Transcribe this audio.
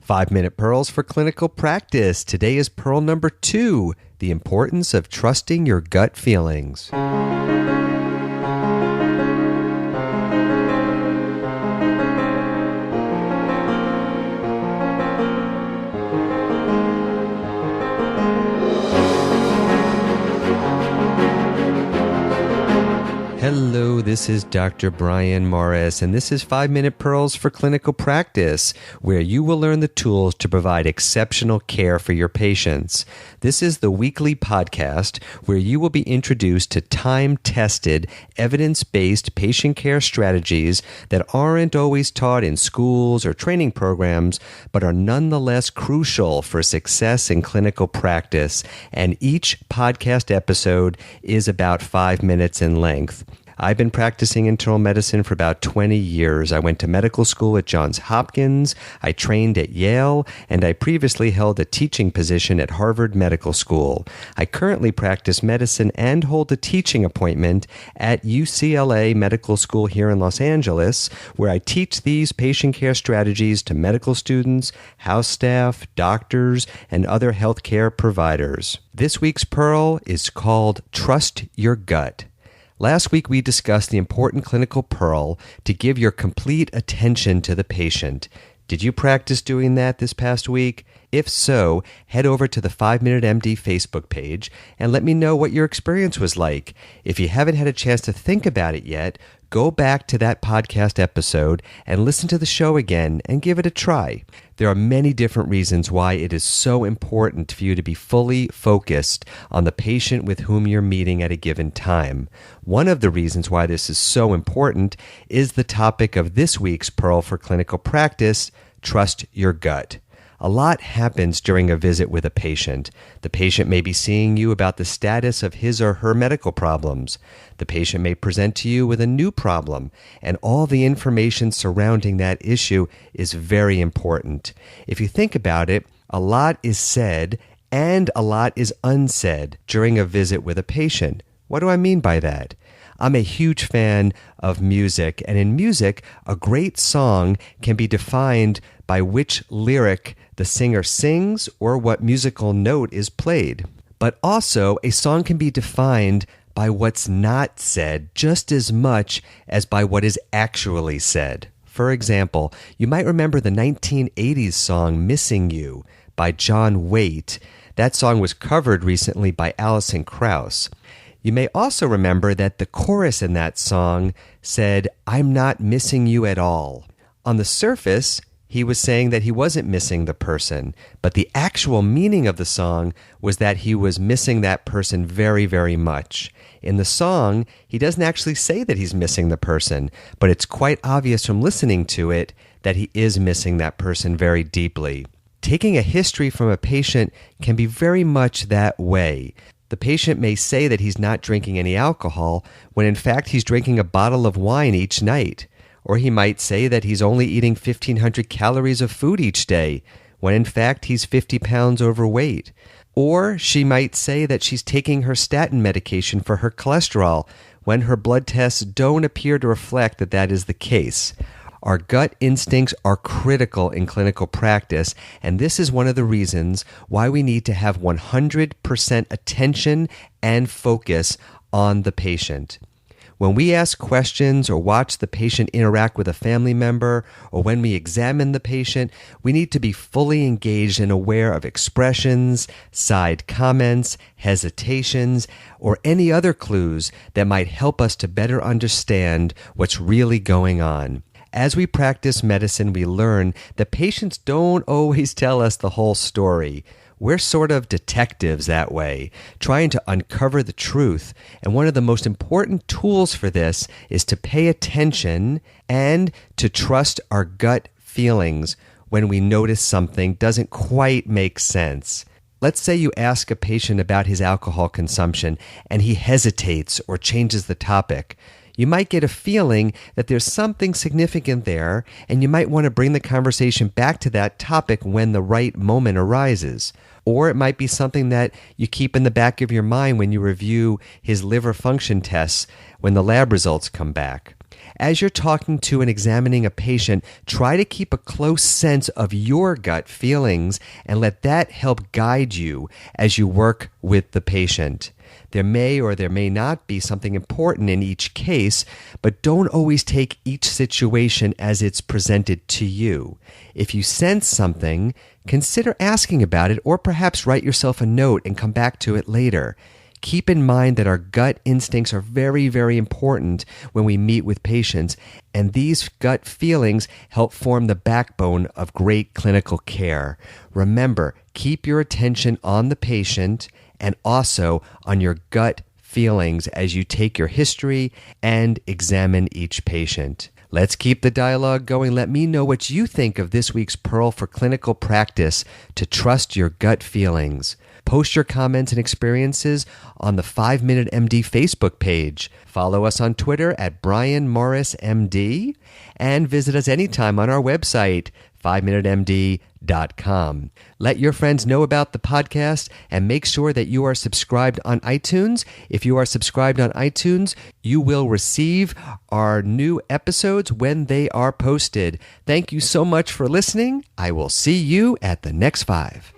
5-Minute Pearls for Clinical Practice. Today is Pearl number 2, the importance of trusting your gut feelings. Hello, this is Dr. Brian Morris, and this is 5-Minute Pearls for Clinical Practice, where you will learn the tools to provide exceptional care for your patients. This is the weekly podcast where you will be introduced to time-tested, evidence-based patient care strategies that aren't always taught in schools or training programs, but are nonetheless crucial for success in clinical practice. And each podcast episode is about 5 minutes in length. I've been practicing internal medicine for about 20 years. I went to medical school at Johns Hopkins, I trained at Yale, and I previously held a teaching position at Harvard Medical School. I currently practice medicine and hold a teaching appointment at UCLA Medical School here in Los Angeles, where I teach these patient care strategies to medical students, house staff, doctors, and other healthcare providers. This week's Pearl is called Trust Your Gut. Last week, we discussed the important clinical pearl to give your complete attention to the patient. Did you practice doing that this past week? If so, head over to the 5-Minute MD Facebook page and let me know what your experience was like. If you haven't had a chance to think about it yet, go back to that podcast episode and listen to the show again and give it a try. There are many different reasons why it is so important for you to be fully focused on the patient with whom you're meeting at a given time. One of the reasons why this is so important is the topic of this week's Pearl for Clinical Practice, Trust Your Gut. A lot happens during a visit with a patient. The patient may be seeing you about the status of his or her medical problems. The patient may present to you with a new problem, and all the information surrounding that issue is very important. If you think about it, a lot is said and a lot is unsaid during a visit with a patient. What do I mean by that? I'm a huge fan of music, and in music, a great song can be defined by which lyric the singer sings or what musical note is played. But also, a song can be defined by what's not said just as much as by what is actually said. For example, you might remember the 1980s song Missing You by John Waite. That song was covered recently by Alison Krauss. You may also remember that the chorus in that song said, "I'm not missing you at all." On the surface, he was saying that he wasn't missing the person, but the actual meaning of the song was that he was missing that person very, very much. In the song, he doesn't actually say that he's missing the person, but it's quite obvious from listening to it that he is missing that person very deeply. Taking a history from a patient can be very much that way. The patient may say that he's not drinking any alcohol when in fact he's drinking a bottle of wine each night. Or he might say that he's only eating 1,500 calories of food each day when in fact he's 50 pounds overweight. Or she might say that she's taking her statin medication for her cholesterol when her blood tests don't appear to reflect that that is the case. Our gut instincts are critical in clinical practice, and this is one of the reasons why we need to have 100% attention and focus on the patient. When we ask questions or watch the patient interact with a family member, or when we examine the patient, we need to be fully engaged and aware of expressions, side comments, hesitations, or any other clues that might help us to better understand what's really going on. As we practice medicine, we learn that patients don't always tell us the whole story. We're sort of detectives that way, trying to uncover the truth. And one of the most important tools for this is to pay attention and to trust our gut feelings when we notice something doesn't quite make sense. Let's say you ask a patient about his alcohol consumption and he hesitates or changes the topic. You might get a feeling that there's something significant there, and you might want to bring the conversation back to that topic when the right moment arises. Or it might be something that you keep in the back of your mind when you review his liver function tests when the lab results come back. As you're talking to and examining a patient, try to keep a close sense of your gut feelings and let that help guide you as you work with the patient. There may or there may not be something important in each case, but don't always take each situation as it's presented to you. If you sense something, consider asking about it or perhaps write yourself a note and come back to it later. Keep in mind that our gut instincts are very, very important when we meet with patients, and these gut feelings help form the backbone of great clinical care. Remember, keep your attention on the patient and also on your gut feelings as you take your history and examine each patient. Let's keep the dialogue going. Let me know what you think of this week's Pearl for Clinical Practice to trust your gut feelings. Post your comments and experiences on the 5 Minute MD Facebook page. Follow us on Twitter at Brian Morris MD and visit us anytime on our website, 5minutemd.com. Let your friends know about the podcast and make sure that you are subscribed on iTunes. If you are subscribed on iTunes, you will receive our new episodes when they are posted. Thank you so much for listening. I will see you at the next 5.